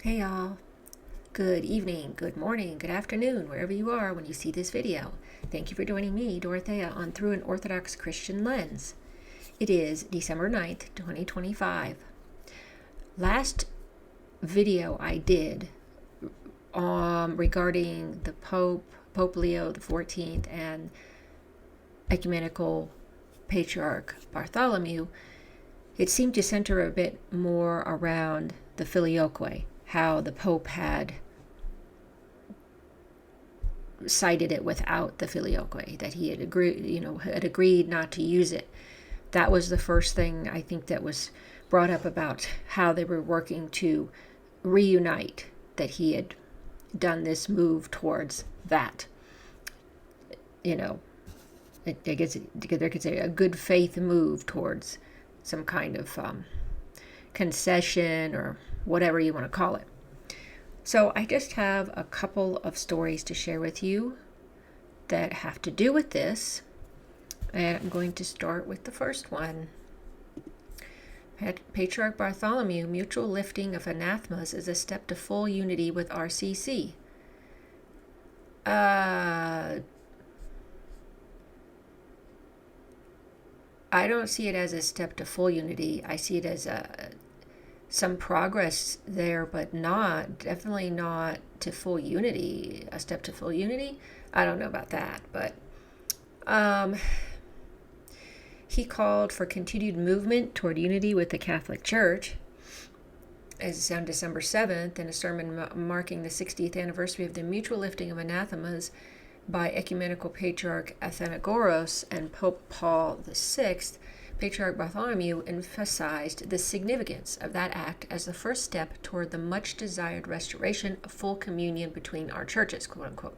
Hey y'all, good evening, good morning, good afternoon, wherever you are when you see this video. Thank you for joining me, Dorothea, on Through an Orthodox Christian Lens. It is December 9th, 2025. Last video I did regarding the Pope Leo XIV, and Ecumenical Patriarch Bartholomew, it seemed to center a bit more around the filioque, how the Pope had cited it without the filioque, that he had agreed not to use it. That was the first thing I think that was brought up about how they were working to reunite, that he had done this move towards that. I guess there could say a good faith move towards some kind of concession or whatever you want to call it. So I just have a couple of stories to share with you that have to do with this. And I'm going to start with the first one. Patriarch Bartholomew, mutual lifting of anathemas is a step to full unity with RCC. I don't see it as a step to full unity. I see it as some progress there, but definitely not to full unity. A step to full unity? I don't know about that, but he called for continued movement toward unity with the Catholic Church. As on December 7th, in a sermon marking the 60th anniversary of the mutual lifting of anathemas by Ecumenical Patriarch Athenagoras and Pope Paul VI, Patriarch Bartholomew emphasized the significance of that act as the first step toward the much-desired restoration of full communion between our churches, quote-unquote.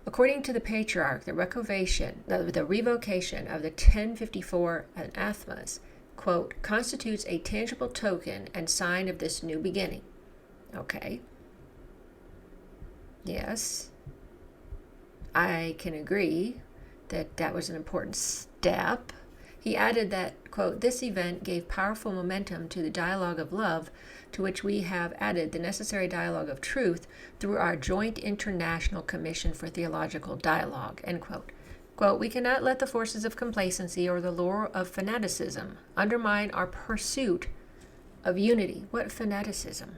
According to the Patriarch, the revocation of the 1054 anathemas, quote, constitutes a tangible token and sign of this new beginning. Okay. Yes. I can agree that that was an important step. He added that, quote, this event gave powerful momentum to the dialogue of love, to which we have added the necessary dialogue of truth through our joint international commission for theological dialogue, end quote. Quote, we cannot let the forces of complacency or the lure of fanaticism undermine our pursuit of unity. What fanaticism?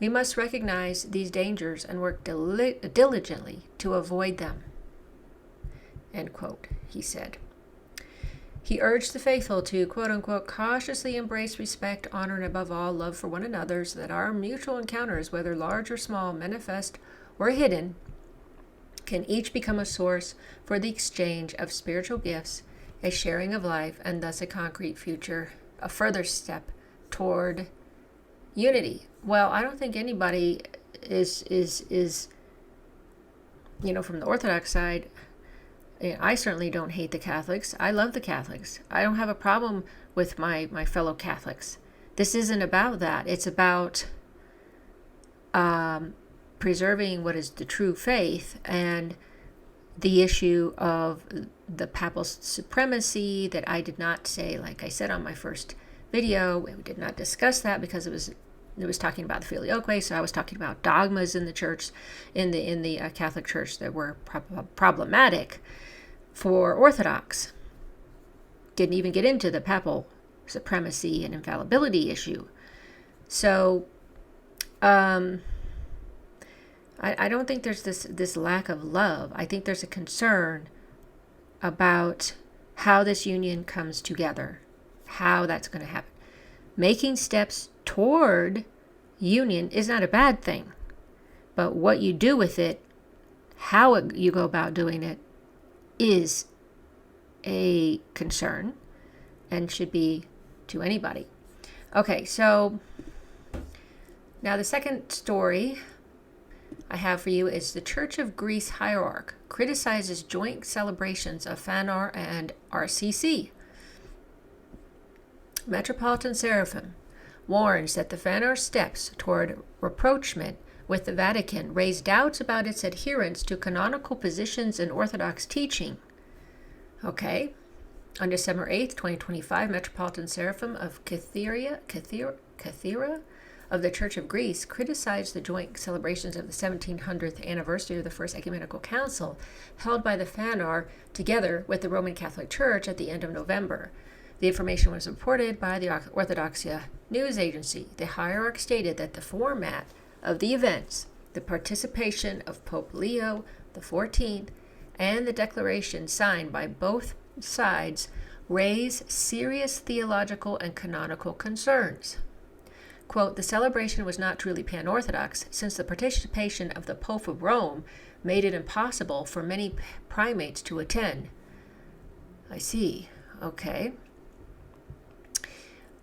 We must recognize these dangers and work diligently to avoid them, end quote, he said. He urged the faithful to, quote-unquote, cautiously embrace respect, honor, and above all, love for one another, so that our mutual encounters, whether large or small, manifest or hidden, can each become a source for the exchange of spiritual gifts, a sharing of life, and thus a concrete future, a further step toward unity. Well, I don't think anybody is from the Orthodox side. I certainly don't hate the Catholics. I love the Catholics. I don't have a problem with my fellow Catholics. This isn't about that. It's about preserving what is the true faith and the issue of the papal supremacy that I did not say, like I said on my first video. We did not discuss that because it was talking about the filioque, so I was talking about dogmas in the church, in the Catholic Church, that were problematic for Orthodox. Didn't even get into the papal supremacy and infallibility issue. So I don't think there's this lack of love. I think there's a concern about how this union comes together, how that's going to happen. Making steps toward union is not a bad thing, but what you do with it, how you go about doing it, is a concern and should be to anybody. Okay, so now the second story I have for you is the Church of Greece Hierarch criticizes joint celebrations of FANAR and RCC. Metropolitan Seraphim warns that the FANAR steps toward rapprochement with the Vatican raise doubts about its adherence to canonical positions in Orthodox teaching. Okay. On December 8th, 2025, Metropolitan Seraphim of Caesarea Cathedra of the Church of Greece criticized the joint celebrations of the 1700th anniversary of the First Ecumenical Council held by the Phanar together with the Roman Catholic Church at the end of November. The information was reported by the Orthodox news agency. The Hierarch stated that the format of the events, the participation of Pope Leo XIV, and the declaration signed by both sides raise serious theological and canonical concerns. Quote, the celebration was not truly pan-Orthodox, since the participation of the Pope of Rome made it impossible for many primates to attend. I see. Okay.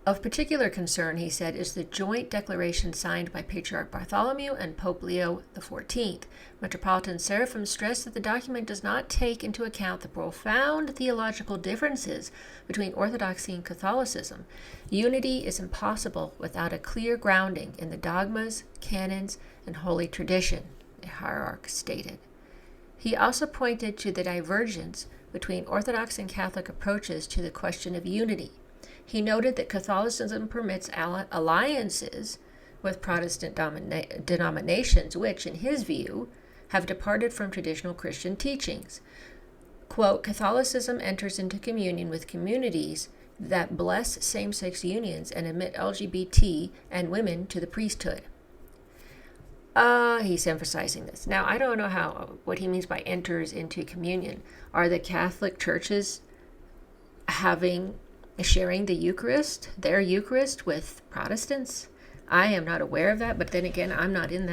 Of particular concern, he said, is the joint declaration signed by Patriarch Bartholomew and Pope Leo XIV. Metropolitan Seraphim stressed that the document does not take into account the profound theological differences between Orthodoxy and Catholicism. Unity is impossible without a clear grounding in the dogmas, canons, and holy tradition, the Hierarch stated. He also pointed to the divergence between Orthodox and Catholic approaches to the question of unity. He noted that Catholicism permits alliances with Protestant denominations, which, in his view, have departed from traditional Christian teachings. Quote, Catholicism enters into communion with communities that bless same-sex unions and admit LGBT and women to the priesthood. He's emphasizing this. Now, I don't know what he means by enters into communion. Are the Catholic churches sharing the Eucharist, their Eucharist, with Protestants? I am not aware of that, but then again, I'm not in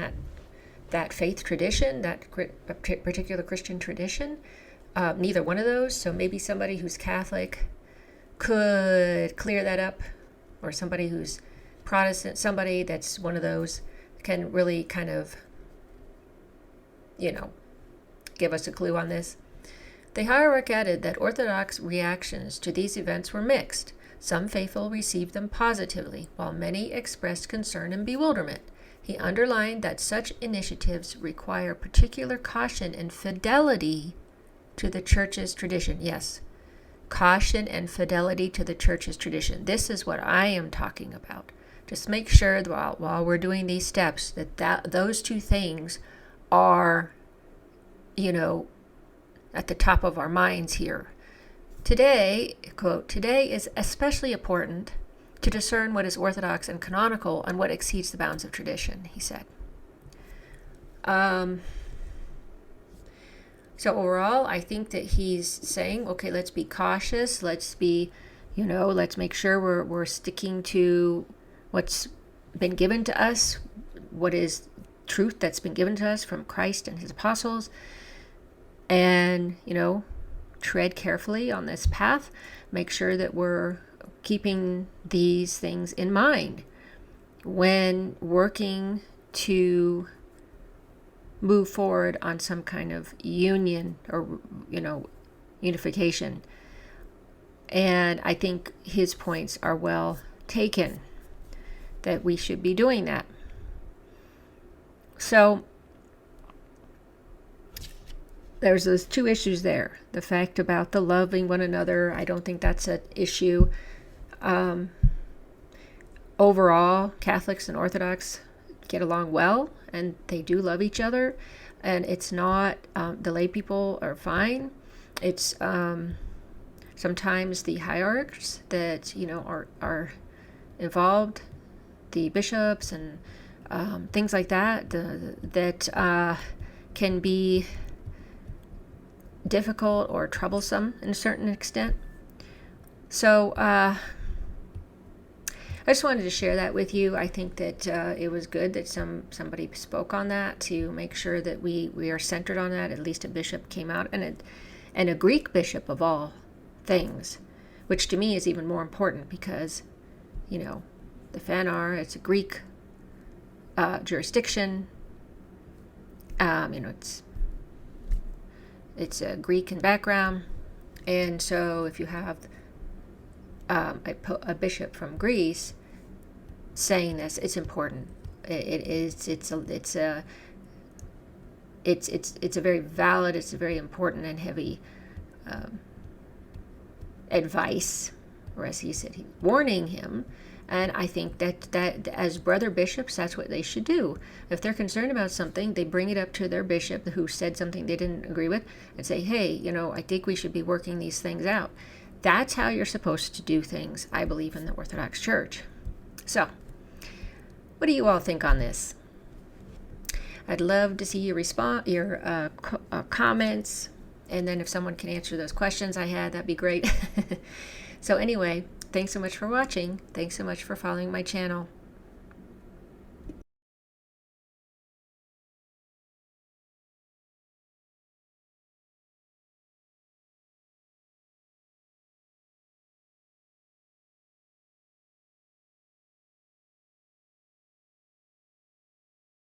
that faith tradition, that particular Christian tradition. Neither one of those. So maybe somebody who's Catholic could clear that up, or somebody who's Protestant, somebody that's one of those, can really kind of, give us a clue on this. The Hierarch added that Orthodox reactions to these events were mixed. Some faithful received them positively, while many expressed concern and bewilderment. He underlined that such initiatives require particular caution and fidelity to the Church's tradition. Yes, caution and fidelity to the Church's tradition. This is what I am talking about. Just make sure that while we're doing these steps that those two things are, at the top of our minds here. Today, quote, today is especially important to discern what is orthodox and canonical and what exceeds the bounds of tradition, he said. So overall, I think that he's saying, okay, let's be cautious. Let's be, let's make sure we're sticking to what's been given to us, what is truth that's been given to us from Christ and his apostles. And, tread carefully on this path. Make sure that we're keeping these things in mind when working to move forward on some kind of union or, unification. And I think his points are well taken, that we should be doing that. So there's those two issues there. The fact about the loving one another, I don't think that's an issue. Overall, Catholics and Orthodox get along well, and they do love each other. And it's not, the lay people are fine. It's sometimes the hierarchs that, are involved, the bishops and things like that, that can be difficult or troublesome in a certain extent. So I just wanted to share that with you. I think that it was good that somebody spoke on that to make sure that we are centered on that. At least a bishop came out, and a Greek bishop of all things, which to me is even more important because, the Phanar, it's a Greek jurisdiction. It's a Greek in background, and so if you have a bishop from Greece saying this, it's important. It's a very valid, it's a very important and heavy advice or as he said, warning him. And I think that as brother bishops, that's what they should do. If they're concerned about something, they bring it up to their bishop who said something they didn't agree with and say, hey, I think we should be working these things out. That's how you're supposed to do things, I believe, in the Orthodox Church. So, what do you all think on this? I'd love to see your comments, and then if someone can answer those questions I had, that'd be great. So anyway, thanks so much for watching. Thanks so much for following my channel.